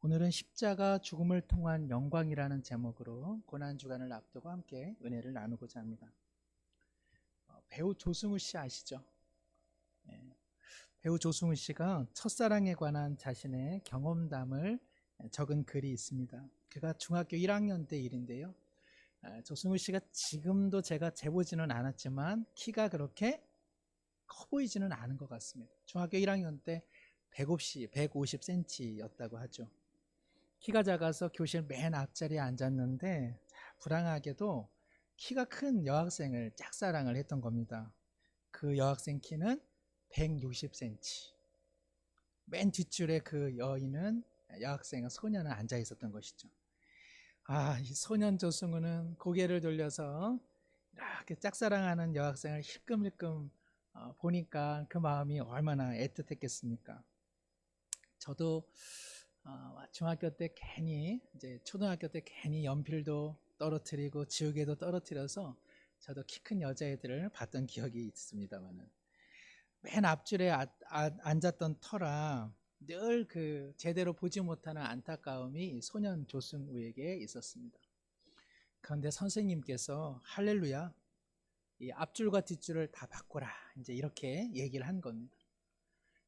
오늘은 십자가 죽음을 통한 영광이라는 제목으로 고난주간을 앞두고 함께 은혜를 나누고자 합니다. 배우 조승우 씨 아시죠? 배우 조승우 씨가 첫사랑에 관한 자신의 경험담을 적은 글이 있습니다. 그가 중학교 1학년 때 일인데요. 조승우 씨가 지금도 제가 재보지는 않았지만 키가 그렇게 커 보이지는 않은 것 같습니다. 중학교 1학년 때 150cm였다고 하죠. 키가 작아서 교실 맨 앞자리에 앉았는데 불행하게도 키가 큰 여학생을 짝사랑을 했던 겁니다. 그 여학생 키는 160cm. 맨 뒷줄에 그 여학생은 소년은 앉아 있었던 것이죠. 이 소년 조승우는 고개를 돌려서 이렇게 짝사랑하는 여학생을 힐끔힐끔 보니까 그 마음이 얼마나 애틋했겠습니까? 저도 중학교 때 괜히 초등학교 때 괜히 연필도 떨어뜨리고 지우개도 떨어뜨려서 저도 키 큰 여자애들을 봤던 기억이 있습니다만은 맨 앞줄에 앉았던 터라 늘 그 제대로 보지 못하는 안타까움이 소년 조승우에게 있었습니다. 그런데 선생님께서 할렐루야, 이 앞줄과 뒷줄을 다 바꾸라, 이제 이렇게 얘기를 한 겁니다.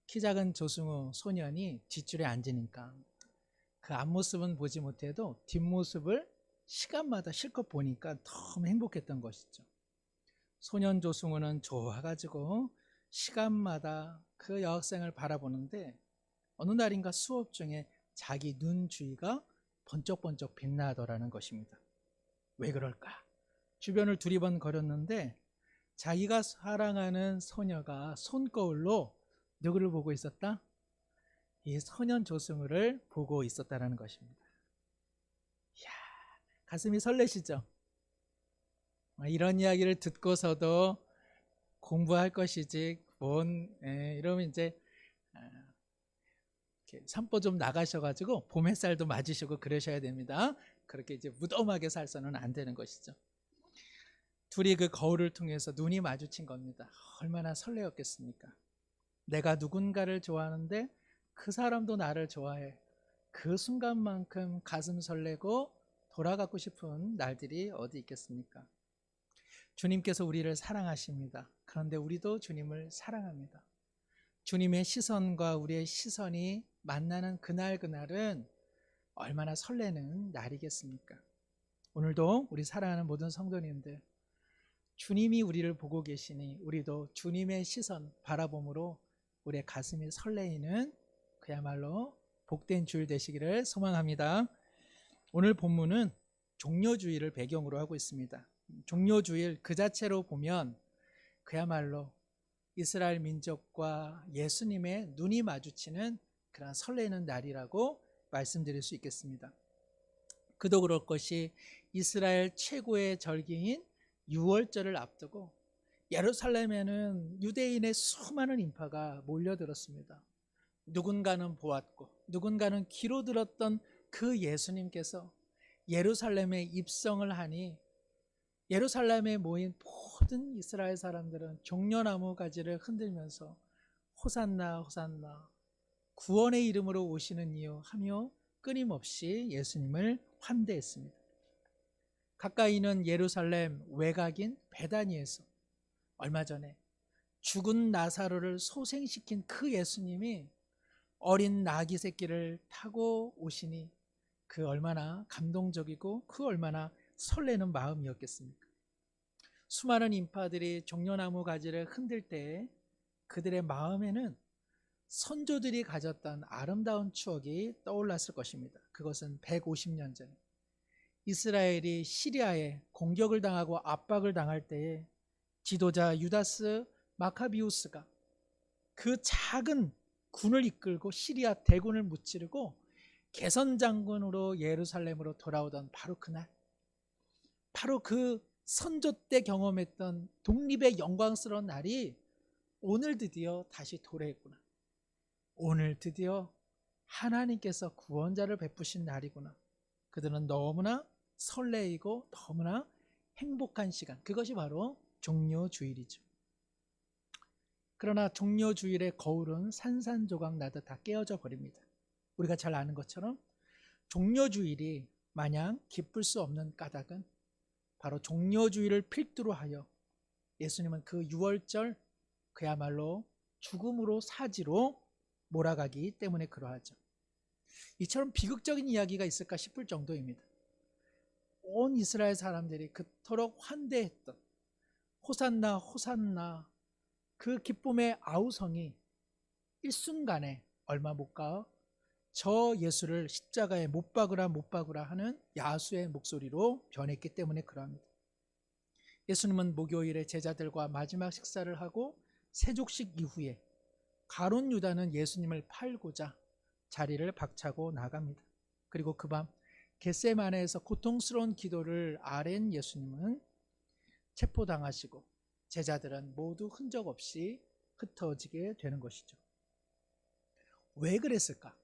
키 작은 조승우 소년이 뒷줄에 앉으니까 그 앞모습은 보지 못해도 뒷모습을 시간마다 실컷 보니까 너무 행복했던 것이죠. 소년 조승우는 좋아가지고 시간마다 그 여학생을 바라보는데 어느 날인가 수업 중에 자기 눈 주위가 번쩍번쩍 빛나더라는 것입니다. 왜 그럴까? 주변을 두리번거렸는데 자기가 사랑하는 소녀가 손거울로 누구를 보고 있었다? 이 소년 조승우를 보고 있었다는 것입니다. 이야, 가슴이 설레시죠? 이런 이야기를 듣고서도 공부할 것이지 이러면 이제 산보 좀 나가셔가지고 봄 햇살도 맞으시고 그러셔야 됩니다. 그렇게 이제 무덤하게 살서는 안 되는 것이죠. 둘이 그 거울을 통해서 눈이 마주친 겁니다. 얼마나 설레었겠습니까? 내가 누군가를 좋아하는데 그 사람도 나를 좋아해. 그 순간만큼 가슴 설레고 돌아가고 싶은 날들이 어디 있겠습니까? 주님께서 우리를 사랑하십니다. 그런데 우리도 주님을 사랑합니다. 주님의 시선과 우리의 시선이 만나는 그날은 얼마나 설레는 날이겠습니까? 오늘도 우리 사랑하는 모든 성도님들, 주님이 우리를 보고 계시니 우리도 주님의 시선 바라봄으로 우리의 가슴이 설레이는 그야말로 복된 주일 되시기를 소망합니다. 오늘 본문은 종려주일을 배경으로 하고 있습니다. 종려주일 그 자체로 보면 그야말로 이스라엘 민족과 예수님의 눈이 마주치는 그런 설레는 날이라고 말씀드릴 수 있겠습니다. 그도 그럴 것이 이스라엘 최고의 절기인 유월절을 앞두고 예루살렘에는 유대인의 수많은 인파가 몰려들었습니다. 누군가는 보았고 누군가는 귀로 들었던 그 예수님께서 예루살렘에 입성을 하니 예루살렘에 모인 모든 이스라엘 사람들은 종려나무 가지를 흔들면서 호산나 호산나 구원의 이름으로 오시는 이유 하며 끊임없이 예수님을 환대했습니다. 가까이 있는 예루살렘 외곽인 베다니에서 얼마 전에 죽은 나사로를 소생시킨 그 예수님이 어린 나귀 새끼를 타고 오시니 그 얼마나 감동적이고 그 얼마나 설레는 마음이었겠습니까? 수많은 인파들이 종려나무 가지를 흔들 때 그들의 마음에는 선조들이 가졌던 아름다운 추억이 떠올랐을 것입니다. 그것은 150년 전에 이스라엘이 시리아에 공격을 당하고 압박을 당할 때에 지도자 유다스 마카비우스가 그 작은 군을 이끌고 시리아 대군을 무찌르고 개선 장군으로 예루살렘으로 돌아오던 바로 그날, 바로 그 선조 때 경험했던 독립의 영광스러운 날이 오늘 드디어 다시 도래했구나. 오늘 드디어 하나님께서 구원자를 베푸신 날이구나. 그들은 너무나 설레이고 너무나 행복한 시간, 그것이 바로 종려주일이죠. 그러나 종려주일의 거울은 산산조각 나듯 다 깨어져 버립니다. 우리가 잘 아는 것처럼 종려주일이 마냥 기쁠 수 없는 까닭은 바로 종려주일을 필두로 하여 예수님은 그 유월절 그야말로 죽음으로 사지로 몰아가기 때문에 그러하죠. 이처럼 비극적인 이야기가 있을까 싶을 정도입니다. 온 이스라엘 사람들이 그토록 환대했던 호산나 호산나 그 기쁨의 아우성이 일순간에 얼마 못 가 저 예수를 십자가에 못 박으라 못 박으라 하는 야수의 목소리로 변했기 때문에 그러합니다. 예수님은 목요일에 제자들과 마지막 식사를 하고 세족식 이후에 가룟 유다는 예수님을 팔고자 자리를 박차고 나갑니다. 그리고 그 밤 겟세마네에서 고통스러운 기도를 아랜 예수님은 체포당하시고 제자들은 모두 흔적 없이 흩어지게 되는 것이죠. 왜 그랬을까?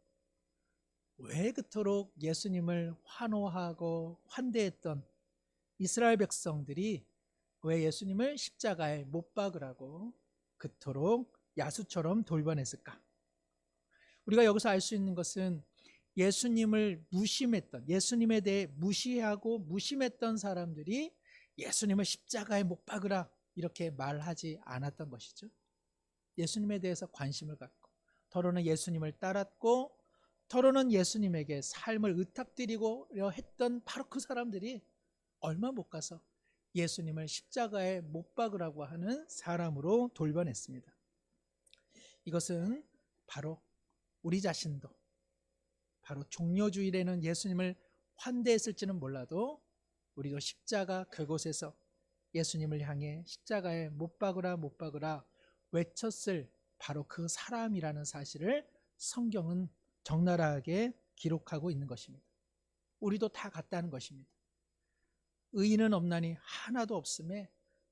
왜 그토록 예수님을 환호하고 환대했던 이스라엘 백성들이 왜 예수님을 십자가에 못 박으라고 그토록 야수처럼 돌변했을까? 우리가 여기서 알 수 있는 것은 예수님을 무심했던, 예수님에 대해 무시하고 무심했던 사람들이 예수님을 십자가에 못 박으라 이렇게 말하지 않았던 것이죠. 예수님에 대해서 관심을 갖고 더러는 예수님을 따랐고 더러는 예수님에게 삶을 의탁드리고려 했던 바로 그 사람들이 얼마 못 가서 예수님을 십자가에 못 박으라고 하는 사람으로 돌변했습니다. 이것은 바로 우리 자신도 바로 종려주일에는 예수님을 환대했을지는 몰라도 우리도 십자가 그곳에서 예수님을 향해 십자가에 못 박으라 못 박으라 외쳤을 바로 그 사람이라는 사실을 성경은 적나라하게 기록하고 있는 것입니다. 우리도 다 같다는 것입니다. 의인은 없나니 하나도 없음에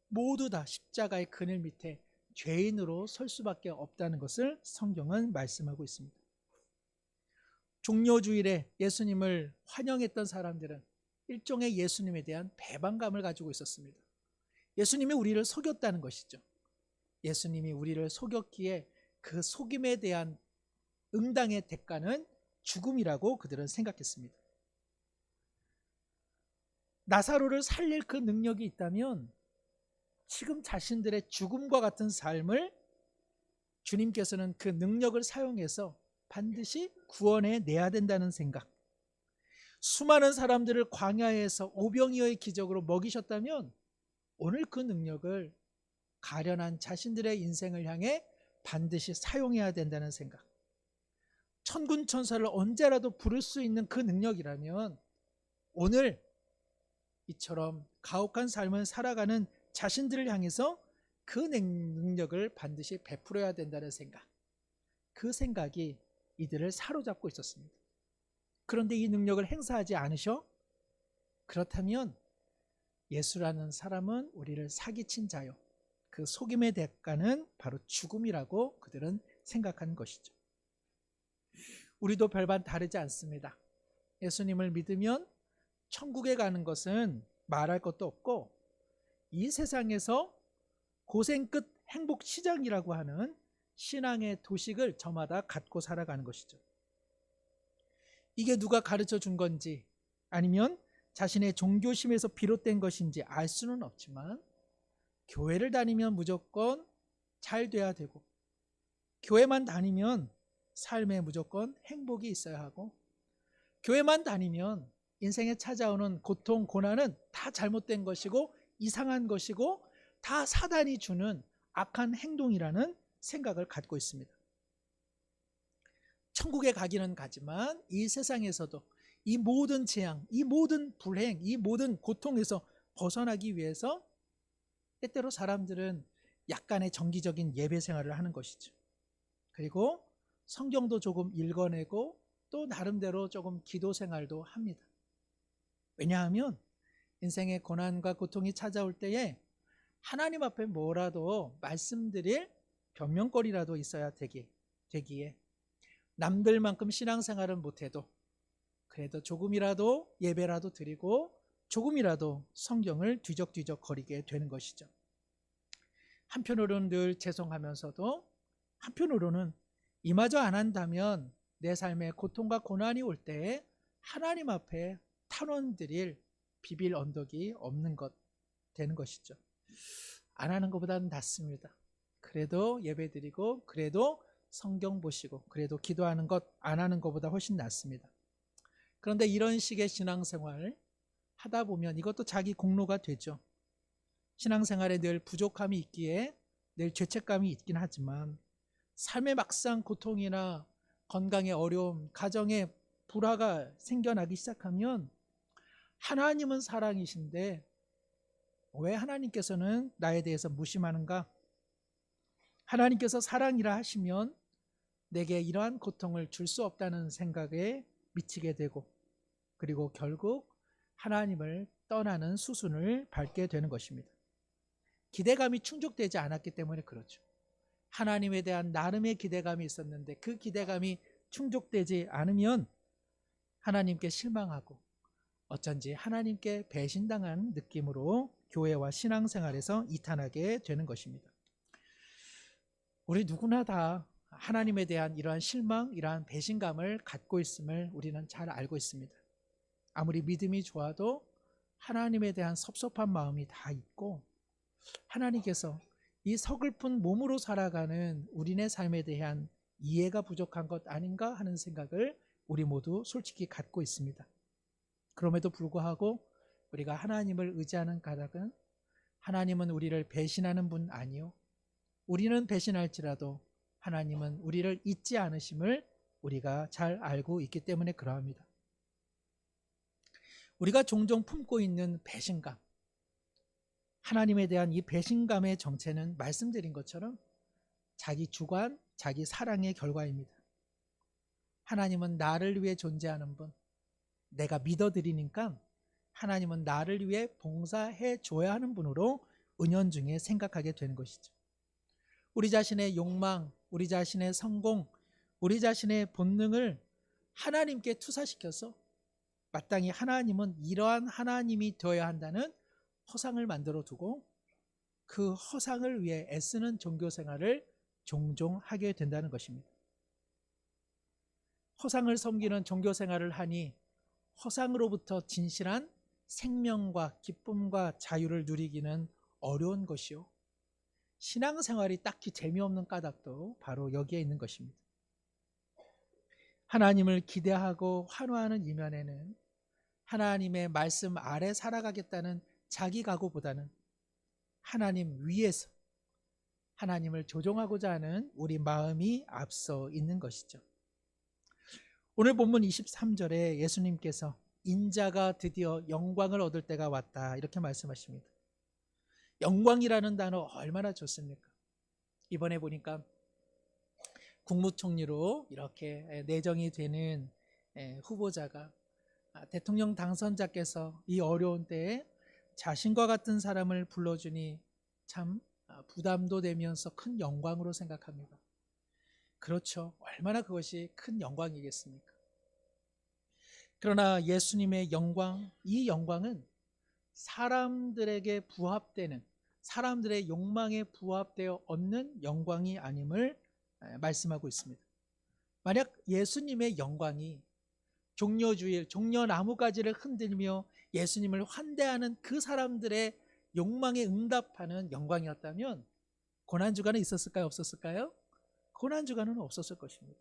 모두 다 십자가의 그늘 밑에 죄인으로 설 수밖에 없다는 것을 성경은 말씀하고 있습니다. 종려주일에 예수님을 환영했던 사람들은 일종의 예수님에 대한 배반감을 가지고 있었습니다. 예수님이 우리를 속였다는 것이죠. 예수님이 우리를 속였기에 그 속임에 대한 응당의 대가는 죽음이라고 그들은 생각했습니다. 나사로를 살릴 그 능력이 있다면 지금 자신들의 죽음과 같은 삶을 주님께서는 그 능력을 사용해서 반드시 구원해 내야 된다는 생각, 수많은 사람들을 광야에서 오병이어의 기적으로 먹이셨다면 오늘 그 능력을 가련한 자신들의 인생을 향해 반드시 사용해야 된다는 생각, 천군 천사를 언제라도 부를 수 있는 그 능력이라면 오늘 이처럼 가혹한 삶을 살아가는 자신들을 향해서 그 능력을 반드시 베풀어야 된다는 생각, 그 생각이 이들을 사로잡고 있었습니다. 그런데 이 능력을 행사하지 않으셔? 그렇다면 예수라는 사람은 우리를 사기친 자요, 그 속임의 대가는 바로 죽음이라고 그들은 생각한 것이죠. 우리도 별반 다르지 않습니다. 예수님을 믿으면 천국에 가는 것은 말할 것도 없고 이 세상에서 고생 끝 행복 시장이라고 하는 신앙의 도식을 저마다 갖고 살아가는 것이죠. 이게 누가 가르쳐 준 건지 아니면 자신의 종교심에서 비롯된 것인지 알 수는 없지만 교회를 다니면 무조건 잘 돼야 되고 교회만 다니면 삶에 무조건 행복이 있어야 하고 교회만 다니면 인생에 찾아오는 고통, 고난은 다 잘못된 것이고 이상한 것이고 다 사단이 주는 악한 행동이라는 생각을 갖고 있습니다. 천국에 가기는 가지만 이 세상에서도 이 모든 재앙, 이 모든 불행, 이 모든 고통에서 벗어나기 위해서 때때로 사람들은 약간의 정기적인 예배 생활을 하는 것이죠. 그리고 성경도 조금 읽어내고 또 나름대로 조금 기도 생활도 합니다. 왜냐하면 인생의 고난과 고통이 찾아올 때에 하나님 앞에 뭐라도 말씀드릴 변명거리라도 있어야 되기에 남들만큼 신앙생활은 못해도 그래도 조금이라도 예배라도 드리고 조금이라도 성경을 뒤적뒤적 거리게 되는 것이죠. 한편으로는 늘 죄송하면서도 한편으로는 이마저 안 한다면 내 삶에 고통과 고난이 올 때에 하나님 앞에 탄원드릴 비빌 언덕이 없는 것 되는 것이죠. 안 하는 것보다는 낫습니다. 그래도 예배드리고, 그래도 성경 보시고, 그래도 기도하는 것 안 하는 것보다 훨씬 낫습니다. 그런데 이런 식의 신앙생활 하다 보면 이것도 자기 공로가 되죠. 신앙생활에 늘 부족함이 있기에 늘 죄책감이 있긴 하지만, 삶의 막상 고통이나 건강의 어려움, 가정의 불화가 생겨나기 시작하면, 하나님은 사랑이신데 왜 하나님께서는 나에 대해서 무심하는가? 하나님께서 사랑이라 하시면 내게 이러한 고통을 줄 수 없다는 생각에 미치게 되고, 그리고 결국 하나님을 떠나는 수순을 밟게 되는 것입니다. 기대감이 충족되지 않았기 때문에 그렇죠. 하나님에 대한 나름의 기대감이 있었는데 그 기대감이 충족되지 않으면 하나님께 실망하고, 어쩐지 하나님께 배신당한 느낌으로 교회와 신앙생활에서 이탄하게 되는 것입니다. 우리 누구나 다 하나님에 대한 이러한 실망, 이러한 배신감을 갖고 있음을 우리는 잘 알고 있습니다. 아무리 믿음이 좋아도 하나님에 대한 섭섭한 마음이 다 있고, 하나님께서 이 서글픈 몸으로 살아가는 우리네 삶에 대한 이해가 부족한 것 아닌가 하는 생각을 우리 모두 솔직히 갖고 있습니다. 그럼에도 불구하고 우리가 하나님을 의지하는 까닭은, 하나님은 우리를 배신하는 분 아니요, 우리는 배신할지라도 하나님은 우리를 잊지 않으심을 우리가 잘 알고 있기 때문에 그러합니다. 우리가 종종 품고 있는 배신감, 하나님에 대한 이 배신감의 정체는 말씀드린 것처럼 자기 주관, 자기 사랑의 결과입니다. 하나님은 나를 위해 존재하는 분, 내가 믿어드리니까 하나님은 나를 위해 봉사해 줘야 하는 분으로 은연중에 생각하게 되는 것이죠. 우리 자신의 욕망, 우리 자신의 성공, 우리 자신의 본능을 하나님께 투사시켜서 마땅히 하나님은 이러한 하나님이 되어야 한다는 허상을 만들어 두고 그 허상을 위해 애쓰는 종교생활을 종종 하게 된다는 것입니다. 허상을 섬기는 종교생활을 하니 허상으로부터 진실한 생명과 기쁨과 자유를 누리기는 어려운 것이요, 신앙생활이 딱히 재미없는 까닭도 바로 여기에 있는 것입니다. 하나님을 기대하고 환호하는 이면에는 하나님의 말씀 아래 살아가겠다는 자기 각오보다는 하나님 위에서 하나님을 조종하고자 하는 우리 마음이 앞서 있는 것이죠. 오늘 본문 23절에 예수님께서 인자가 드디어 영광을 얻을 때가 왔다, 이렇게 말씀하십니다. 영광이라는 단어 얼마나 좋습니까? 이번에 보니까 국무총리로 이렇게 내정이 되는 후보자가, 대통령 당선자께서 이 어려운 때에 자신과 같은 사람을 불러주니 참 부담도 되면서 큰 영광으로 생각합니다. 그렇죠. 얼마나 그것이 큰 영광이겠습니까? 그러나 예수님의 영광, 이 영광은 사람들에게 부합되는, 사람들의 욕망에 부합되어 얻는 영광이 아님을 말씀하고 있습니다. 만약 예수님의 영광이 종려주일, 종려나무가지를 흔들며 예수님을 환대하는 그 사람들의 욕망에 응답하는 영광이었다면 고난주간은 있었을까요? 없었을까요? 고난주간은 없었을 것입니다.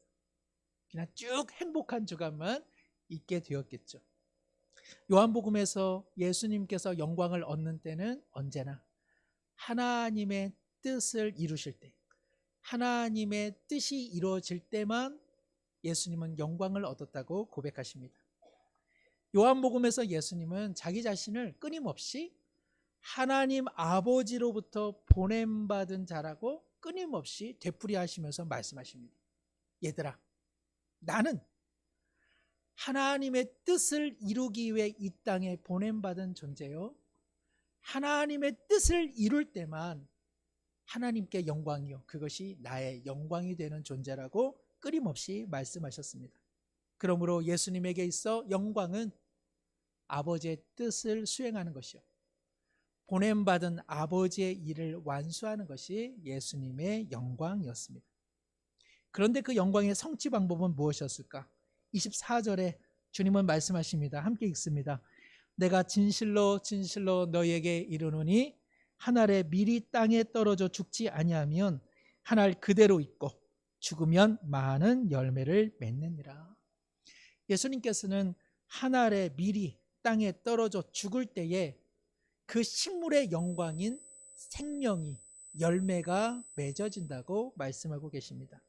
그냥 쭉 행복한 주간만 있게 되었겠죠. 요한복음에서 예수님께서 영광을 얻는 때는 언제나 하나님의 뜻을 이루실 때, 하나님의 뜻이 이루어질 때만 예수님은 영광을 얻었다고 고백하십니다. 요한복음에서 예수님은 자기 자신을 끊임없이 하나님 아버지로부터 보냄받은 자라고 끊임없이 되풀이하시면서 말씀하십니다. 얘들아, 나는 하나님의 뜻을 이루기 위해 이 땅에 보냄받은 존재요, 하나님의 뜻을 이룰 때만 하나님께 영광이요, 그것이 나의 영광이 되는 존재라고 끊임없이 말씀하셨습니다. 그러므로 예수님에게 있어 영광은 아버지의 뜻을 수행하는 것이요, 보냄받은 아버지의 일을 완수하는 것이 예수님의 영광이었습니다. 그런데 그 영광의 성취 방법은 무엇이었을까? 24절에 주님은 말씀하십니다. 함께 읽습니다. 내가 진실로 진실로 너희에게 이르노니 한 알의 밀이 땅에 떨어져 죽지 아니하면 한 알 그대로 있고 죽으면 많은 열매를 맺느니라. 예수님께서는 한 알의 밀이 땅에 떨어져 죽을 때에 그 식물의 영광인 생명이 열매가 맺어진다고 말씀하고 계십니다.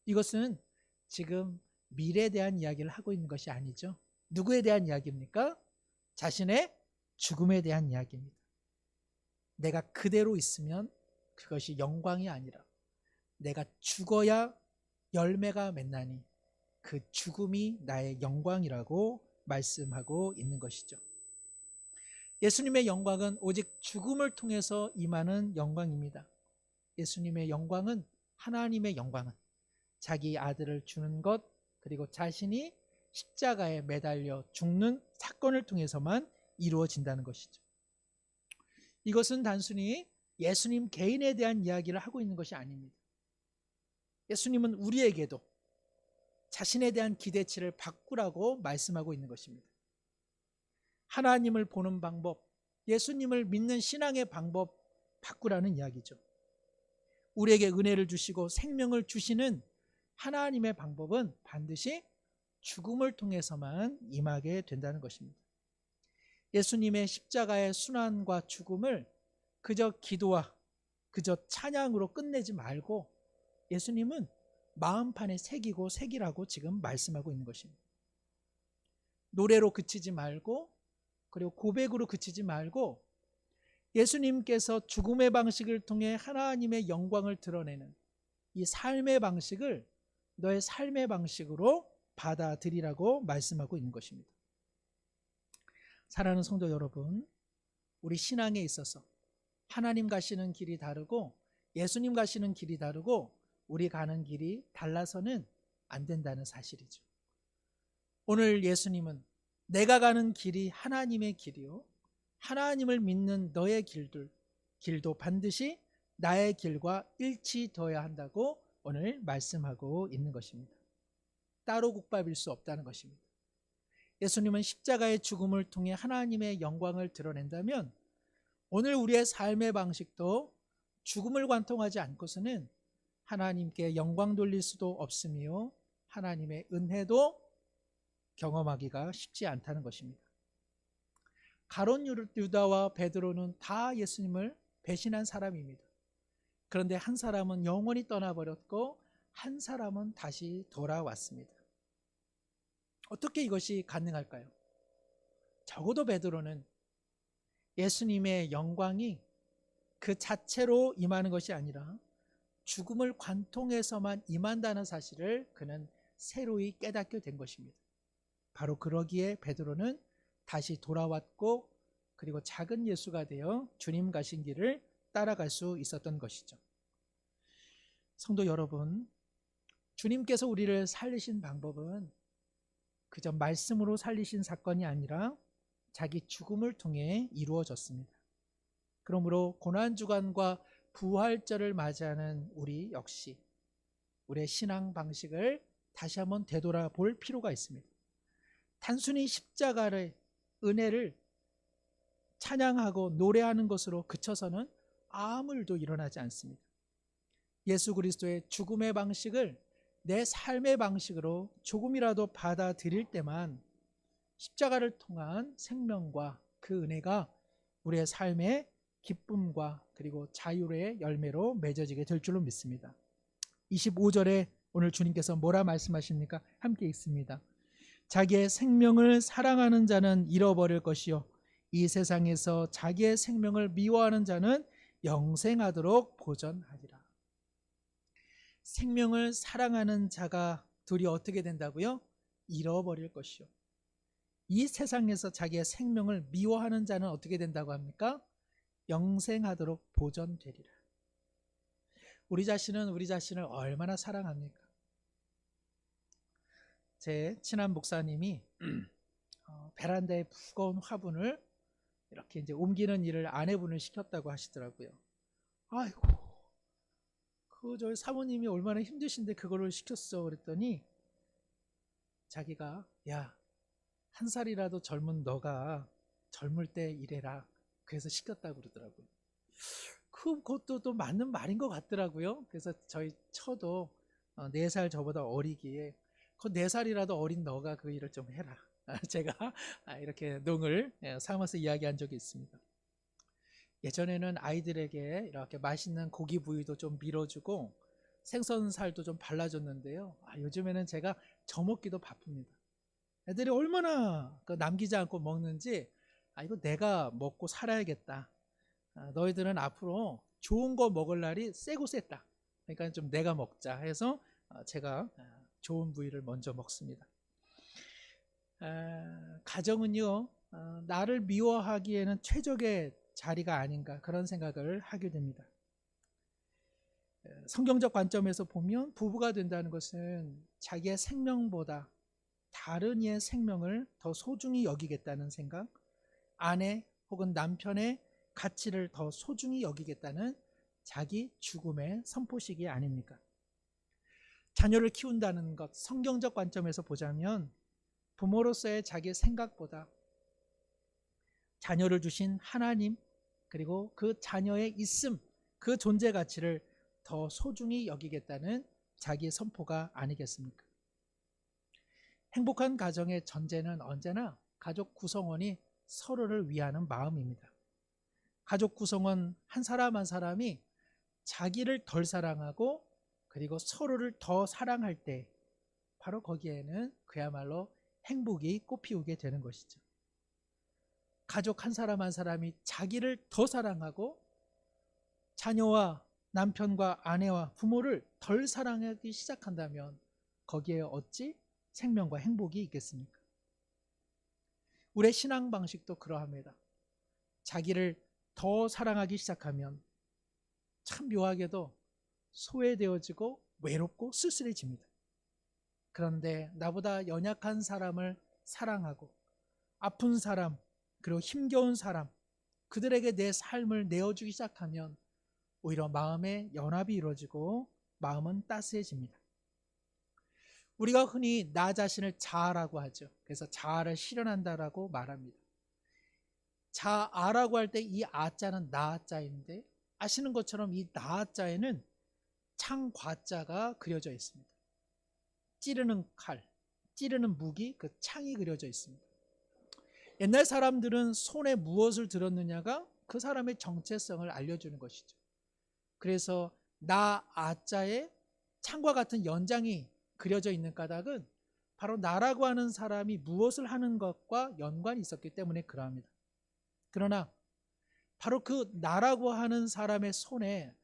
이것은 지금 밀에 대한 이야기를 하고 있는 것이 아니죠. 누구에 대한 이야기입니까? 자신의 죽음에 대한 이야기입니다. 내가 그대로 있으면 그것이 영광이 아니라 내가 죽어야 열매가 맺나니 그 죽음이 나의 영광이라고 말씀하고 있는 것이죠. 예수님의 영광은 오직 죽음을 통해서 임하는 영광입니다. 예수님의 영광은, 하나님의 영광은 자기 아들을 주는 것, 그리고 자신이 십자가에 매달려 죽는 사건을 통해서만 이루어진다는 것이죠. 이것은 단순히 예수님 개인에 대한 이야기를 하고 있는 것이 아닙니다. 예수님은 우리에게도 자신에 대한 기대치를 바꾸라고 말씀하고 있는 것입니다. 하나님을 보는 방법, 예수님을 믿는 신앙의 방법 바꾸라는 이야기죠. 우리에게 은혜를 주시고 생명을 주시는 하나님의 방법은 반드시 죽음을 통해서만 임하게 된다는 것입니다. 예수님의 십자가의 순환과 죽음을 그저 기도와 그저 찬양으로 끝내지 말고 예수님은 마음판에 새기라고 지금 말씀하고 있는 것입니다. 노래로 그치지 말고, 그리고 고백으로 그치지 말고 예수님께서 죽음의 방식을 통해 하나님의 영광을 드러내는 이 삶의 방식을 너의 삶의 방식으로 받아들이라고 말씀하고 있는 것입니다. 사랑하는 성도 여러분, 우리 신앙에 있어서 하나님 가시는 길이 다르고 예수님 가시는 길이 다르고 우리 가는 길이 달라서는 안 된다는 사실이죠. 오늘 예수님은 내가 가는 길이 하나님의 길이요, 하나님을 믿는 너의 길도 반드시 나의 길과 일치되어야 한다고 오늘 말씀하고 있는 것입니다. 따로 국밥일 수 없다는 것입니다. 예수님은 십자가의 죽음을 통해 하나님의 영광을 드러낸다면 오늘 우리의 삶의 방식도 죽음을 관통하지 않고서는 하나님께 영광 돌릴 수도 없으며 하나님의 은혜도 경험하기가 쉽지 않다는 것입니다. 가룟 유다와 베드로는 다 예수님을 배신한 사람입니다. 그런데 한 사람은 영원히 떠나버렸고 한 사람은 다시 돌아왔습니다. 어떻게 이것이 가능할까요? 적어도 베드로는 예수님의 영광이 그 자체로 임하는 것이 아니라 죽음을 관통해서만 임한다는 사실을 그는 새로이 깨닫게 된 것입니다. 바로 그러기에 베드로는 다시 돌아왔고 그리고 작은 예수가 되어 주님 가신 길을 따라갈 수 있었던 것이죠. 성도 여러분, 주님께서 우리를 살리신 방법은 그저 말씀으로 살리신 사건이 아니라 자기 죽음을 통해 이루어졌습니다. 그러므로 고난주간과 부활절을 맞이하는 우리 역시 우리의 신앙 방식을 다시 한번 되돌아볼 필요가 있습니다. 단순히 십자가의 은혜를 찬양하고 노래하는 것으로 그쳐서는 아무 일도 일어나지 않습니다. 예수 그리스도의 죽음의 방식을 내 삶의 방식으로 조금이라도 받아들일 때만 십자가를 통한 생명과 그 은혜가 우리의 삶의 기쁨과 그리고 자유의 열매로 맺어지게 될 줄로 믿습니다. 25절에 오늘 주님께서 뭐라 말씀하십니까? 함께 읽습니다. 자기의 생명을 사랑하는 자는 잃어버릴 것이요 이 세상에서 자기의 생명을 미워하는 자는 영생하도록 보전하리라. 생명을 사랑하는 자가 둘이 어떻게 된다고요? 잃어버릴 것이요 이 세상에서 자기의 생명을 미워하는 자는 어떻게 된다고 합니까? 영생하도록 보전되리라. 우리 자신은 우리 자신을 얼마나 사랑합니까? 제 친한 목사님이 베란다에 무거운 화분을 이렇게 이제 옮기는 일을 아내분을 시켰다고 하시더라고요. 아이고, 저 사모님이 얼마나 힘드신데 그거를 시켰어 그랬더니 자기가 야, 한 살이라도 젊은 너가 젊을 때 일해라. 그래서 시켰다고 그러더라고요. 그것도 또 맞는 말인 것 같더라고요. 그래서 저희 처도 4살 저보다 어리기에 그 4살이라도 어린 너가 그 일을 좀 해라. 제가 이렇게 농을 삼아서 이야기한 적이 있습니다. 예전에는 아이들에게 이렇게 맛있는 고기 부위도 좀 밀어주고 생선살도 좀 발라줬는데요. 요즘에는 제가 저 먹기도 바쁩니다. 애들이 얼마나 남기지 않고 먹는지 이거 내가 먹고 살아야겠다. 너희들은 앞으로 좋은 거 먹을 날이 세고 셌다. 그러니까 좀 내가 먹자 해서 제가 좋은 부위를 먼저 먹습니다. 가정은요, 나를 미워하기에는 최적의 자리가 아닌가 그런 생각을 하게 됩니다. 성경적 관점에서 보면 부부가 된다는 것은 자기의 생명보다 다른 이의 생명을 더 소중히 여기겠다는 생각, 아내 혹은 남편의 가치를 더 소중히 여기겠다는 자기 죽음의 선포식이 아닙니까? 자녀를 키운다는 것, 성경적 관점에서 보자면 부모로서의 자기 생각보다 자녀를 주신 하나님, 그리고 그 자녀의 있음, 그 존재 가치를 더 소중히 여기겠다는 자기의 선포가 아니겠습니까? 행복한 가정의 전제는 언제나 가족 구성원이 서로를 위하는 마음입니다. 가족 구성원 한 사람 한 사람이 자기를 덜 사랑하고 그리고 서로를 더 사랑할 때 바로 거기에는 그야말로 행복이 꽃피우게 되는 것이죠. 가족 한 사람 한 사람이 자기를 더 사랑하고 자녀와 남편과 아내와 부모를 덜 사랑하기 시작한다면 거기에 어찌 생명과 행복이 있겠습니까? 우리의 신앙 방식도 그러합니다. 자기를 더 사랑하기 시작하면 참 묘하게도 소외되어지고 외롭고 쓸쓸해집니다. 그런데 나보다 연약한 사람을 사랑하고 아픈 사람 그리고 힘겨운 사람 그들에게 내 삶을 내어주기 시작하면 오히려 마음의 연합이 이루어지고 마음은 따스해집니다. 우리가 흔히 나 자신을 자아라고 하죠. 그래서 자아를 실현한다라고 말합니다. 자아라고 할 때 이 아자는 나자인데 아시는 것처럼 이 나자에는 창과자가 그려져 있습니다. 찌르는 칼, 찌르는 무기, 그 창이 그려져 있습니다. 옛날 사람들은 손에 무엇을 들었느냐가 그 사람의 정체성을 알려주는 것이죠. 그래서 나 아자에 창과 같은 연장이 그려져 있는 까닭은 바로 나라고 하는 사람이 무엇을 하는 것과 연관이 있었기 때문에 그러합니다. 그러나 바로 그 나라고 하는 사람의 손에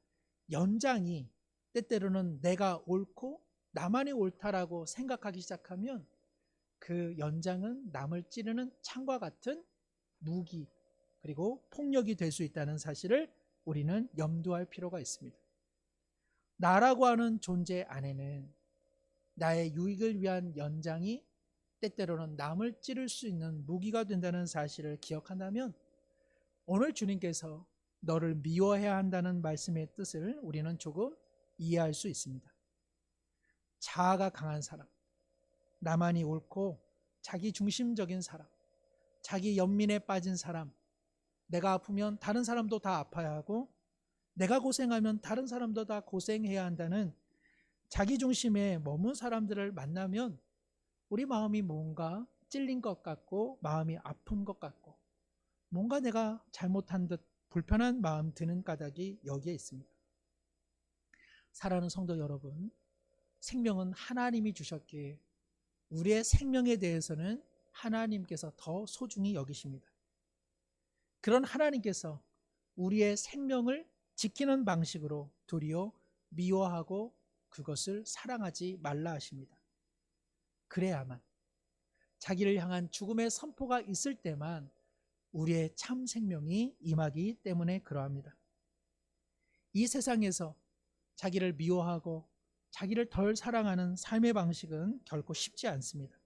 연장이 때때로는 내가 옳고 나만이 옳다라고 생각하기 시작하면 그 연장은 남을 찌르는 창과 같은 무기 그리고 폭력이 될 수 있다는 사실을 우리는 염두할 필요가 있습니다. 나라고 하는 존재 안에는 나의 유익을 위한 연장이 때때로는 남을 찌를 수 있는 무기가 된다는 사실을 기억한다면 오늘 주님께서 너를 미워해야 한다는 말씀의 뜻을 우리는 조금 이해할 수 있습니다. 자아가 강한 사람, 나만이 옳고 자기 중심적인 사람, 자기 연민에 빠진 사람, 내가 아프면 다른 사람도 다 아파야 하고 내가 고생하면 다른 사람도 다 고생해야 한다는 자기 중심에 머문 사람들을 만나면 우리 마음이 뭔가 찔린 것 같고 마음이 아픈 것 같고 뭔가 내가 잘못한 듯 불편한 마음 드는 까닭이 여기에 있습니다. 사랑하는 성도 여러분, 생명은 하나님이 주셨기에 우리의 생명에 대해서는 하나님께서 더 소중히 여기십니다. 그런 하나님께서 우리의 생명을 지키는 방식으로 도리어 미워하고 그것을 사랑하지 말라 하십니다. 그래야만 자기를 향한 죽음의 선포가 있을 때만 우리의 참 생명이 임하기 때문에 그러합니다. 이 세상에서 자기를 미워하고 자기를 덜 사랑하는 삶의 방식은 결코 쉽지 않습니다.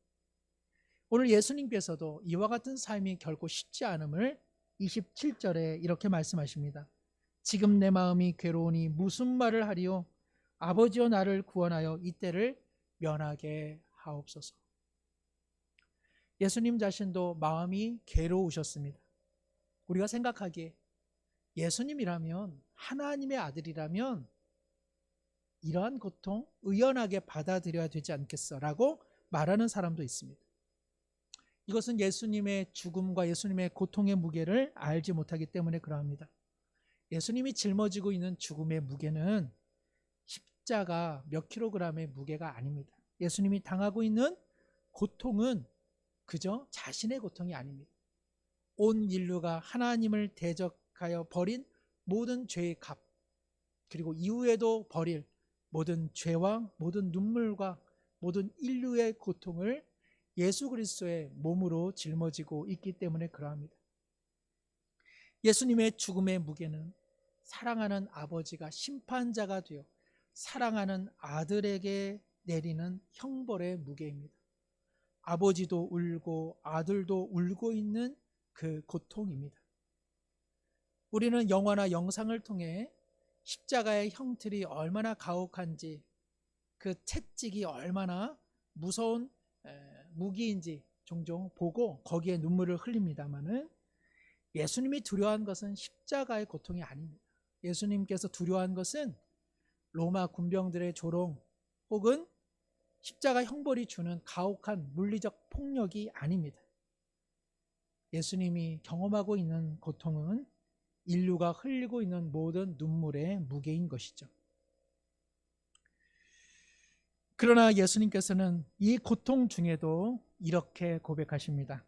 오늘 예수님께서도 이와 같은 삶이 결코 쉽지 않음을 27절에 이렇게 말씀하십니다. 지금 내 마음이 괴로우니 무슨 말을 하리요? 아버지여 나를 구원하여 이때를 면하게 하옵소서. 예수님 자신도 마음이 괴로우셨습니다. 우리가 생각하기에 예수님이라면, 하나님의 아들이라면 이러한 고통 의연하게 받아들여야 되지 않겠어 라고 말하는 사람도 있습니다. 이것은 예수님의 죽음과 예수님의 고통의 무게를 알지 못하기 때문에 그러합니다. 예수님이 짊어지고 있는 죽음의 무게는 십자가 몇 킬로그램의 무게가 아닙니다. 예수님이 당하고 있는 고통은 그저 자신의 고통이 아닙니다. 온 인류가 하나님을 대적하여 버린 모든 죄의 값, 그리고 이후에도 버릴 모든 죄와 모든 눈물과 모든 인류의 고통을 예수 그리스도의 몸으로 짊어지고 있기 때문에 그러합니다. 예수님의 죽음의 무게는 사랑하는 아버지가 심판자가 되어 사랑하는 아들에게 내리는 형벌의 무게입니다. 아버지도 울고 아들도 울고 있는 그 고통입니다. 우리는 영화나 영상을 통해 십자가의 형틀이 얼마나 가혹한지, 그 채찍이 얼마나 무서운 무기인지 종종 보고 거기에 눈물을 흘립니다마는 예수님이 두려워한 것은 십자가의 고통이 아닙니다. 예수님께서 두려워한 것은 로마 군병들의 조롱 혹은 십자가 형벌이 주는 가혹한 물리적 폭력이 아닙니다. 예수님이 경험하고 있는 고통은 인류가 흘리고 있는 모든 눈물의 무게인 것이죠. 그러나 예수님께서는 이 고통 중에도 이렇게 고백하십니다.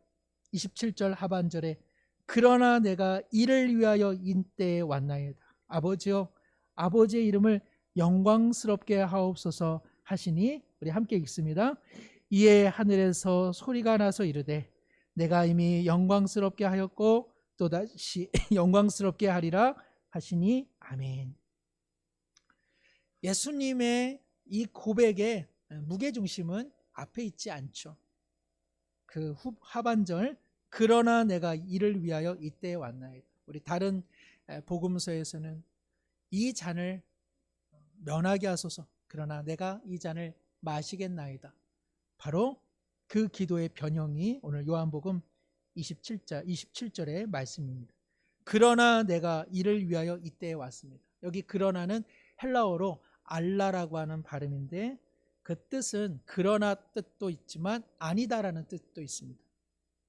27절 하반절에 그러나 내가 이를 위하여 인때에 왔나이다. 아버지여, 아버지의 이름을 영광스럽게 하옵소서 하시니, 우리 함께 읽습니다. 이에 하늘에서 소리가 나서 이르되 내가 이미 영광스럽게 하였고 또다시 영광스럽게 하리라 하시니 아멘. 예수님의 이 고백의 무게중심은 앞에 있지 않죠. 그 하반절 그러나 내가 이를 위하여 이때에 왔나이다. 우리 다른 복음서에서는 이 잔을 면하게 하소서, 그러나 내가 이 잔을 마시겠나이다. 바로 그 기도의 변형이 오늘 요한복음 27절의 말씀입니다. 그러나 내가 이를 위하여 이때에 왔습니다. 여기 그러나는 헬라어로 알라라고 하는 발음인데 그 뜻은 그러나 뜻도 있지만 아니다라는 뜻도 있습니다.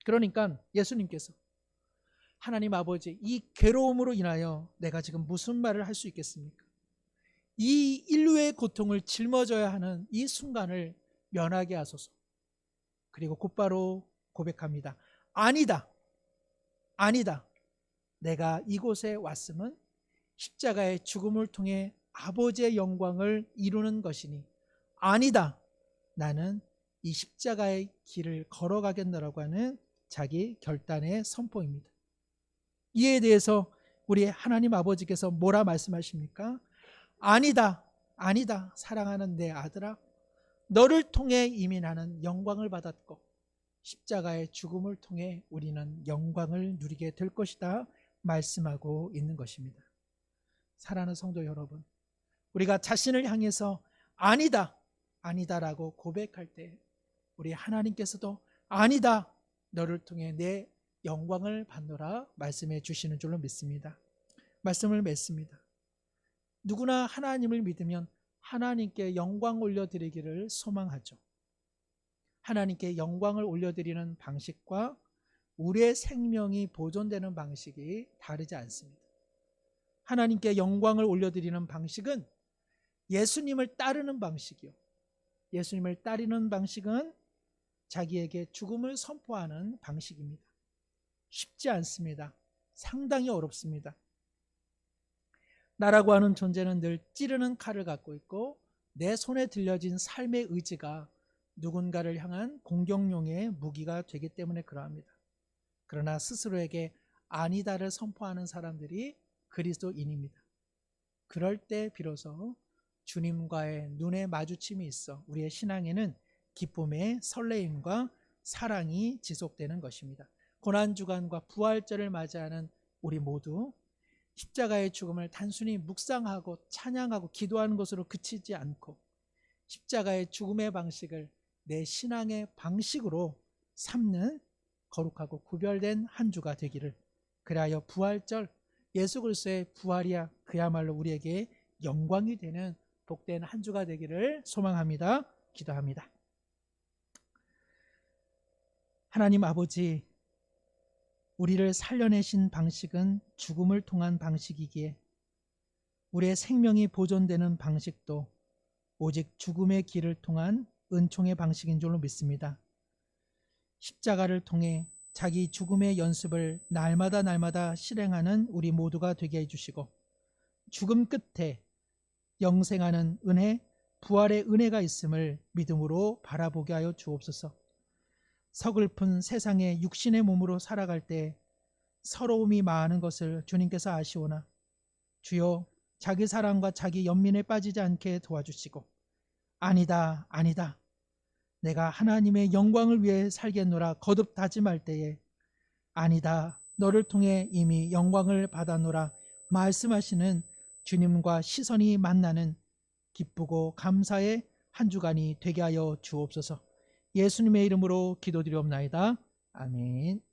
그러니까 예수님께서 하나님 아버지, 이 괴로움으로 인하여 내가 지금 무슨 말을 할 수 있겠습니까? 이 인류의 고통을 짊어져야 하는 이 순간을 면하게 하소서. 그리고 곧바로 고백합니다. 아니다, 아니다. 내가 이곳에 왔음은 십자가의 죽음을 통해 아버지의 영광을 이루는 것이니 아니다, 나는 이 십자가의 길을 걸어가겠노라고 하는 자기 결단의 선포입니다. 이에 대해서 우리 하나님 아버지께서 뭐라 말씀하십니까? 아니다, 아니다, 사랑하는 내 아들아, 너를 통해 이미 나는 영광을 받았고 십자가의 죽음을 통해 우리는 영광을 누리게 될 것이다 말씀하고 있는 것입니다. 사랑하는 성도 여러분, 우리가 자신을 향해서 아니다, 아니다라고 고백할 때 우리 하나님께서도 아니다, 너를 통해 내 영광을 받노라 말씀해 주시는 줄로 믿습니다. 말씀을 맺습니다. 누구나 하나님을 믿으면 하나님께 영광 올려드리기를 소망하죠. 하나님께 영광을 올려드리는 방식과 우리의 생명이 보존되는 방식이 다르지 않습니다. 하나님께 영광을 올려드리는 방식은 예수님을 따르는 방식이요, 예수님을 따르는 방식은 자기에게 죽음을 선포하는 방식입니다. 쉽지 않습니다. 상당히 어렵습니다. 나라고 하는 존재는 늘 찌르는 칼을 갖고 있고 내 손에 들려진 삶의 의지가 누군가를 향한 공격용의 무기가 되기 때문에 그러합니다. 그러나 스스로에게 아니다를 선포하는 사람들이 그리스도인입니다. 그럴 때 비로소 주님과의 눈의 마주침이 있어 우리의 신앙에는 기쁨의 설레임과 사랑이 지속되는 것입니다. 고난주간과 부활절을 맞이하는 우리 모두 십자가의 죽음을 단순히 묵상하고 찬양하고 기도하는 것으로 그치지 않고 십자가의 죽음의 방식을 내 신앙의 방식으로 삼는 거룩하고 구별된 한 주가 되기를, 그리하여 부활절 예수 그리스도의 부활이야 그야말로 우리에게 영광이 되는 복된 한 주가 되기를 소망합니다. 기도합니다. 하나님 아버지, 우리를 살려내신 방식은 죽음을 통한 방식이기에 우리의 생명이 보존되는 방식도 오직 죽음의 길을 통한 은총의 방식인 줄로 믿습니다. 십자가를 통해 자기 죽음의 연습을 날마다 실행하는 우리 모두가 되게 해주시고, 죽음 끝에 영생하는 은혜, 부활의 은혜가 있음을 믿음으로 바라보게 하여 주옵소서. 서글픈 세상의 육신의 몸으로 살아갈 때 서러움이 많은 것을 주님께서 아시오나 주여 자기 사랑과 자기 연민에 빠지지 않게 도와주시고, 아니다 내가 하나님의 영광을 위해 살겠노라 거듭 다짐할 때에 아니다 너를 통해 이미 영광을 받았노라 말씀하시는 주님과 시선이 만나는 기쁘고 감사의 한 주간이 되게 하여 주옵소서. 예수님의 이름으로 기도드리옵나이다. 아멘.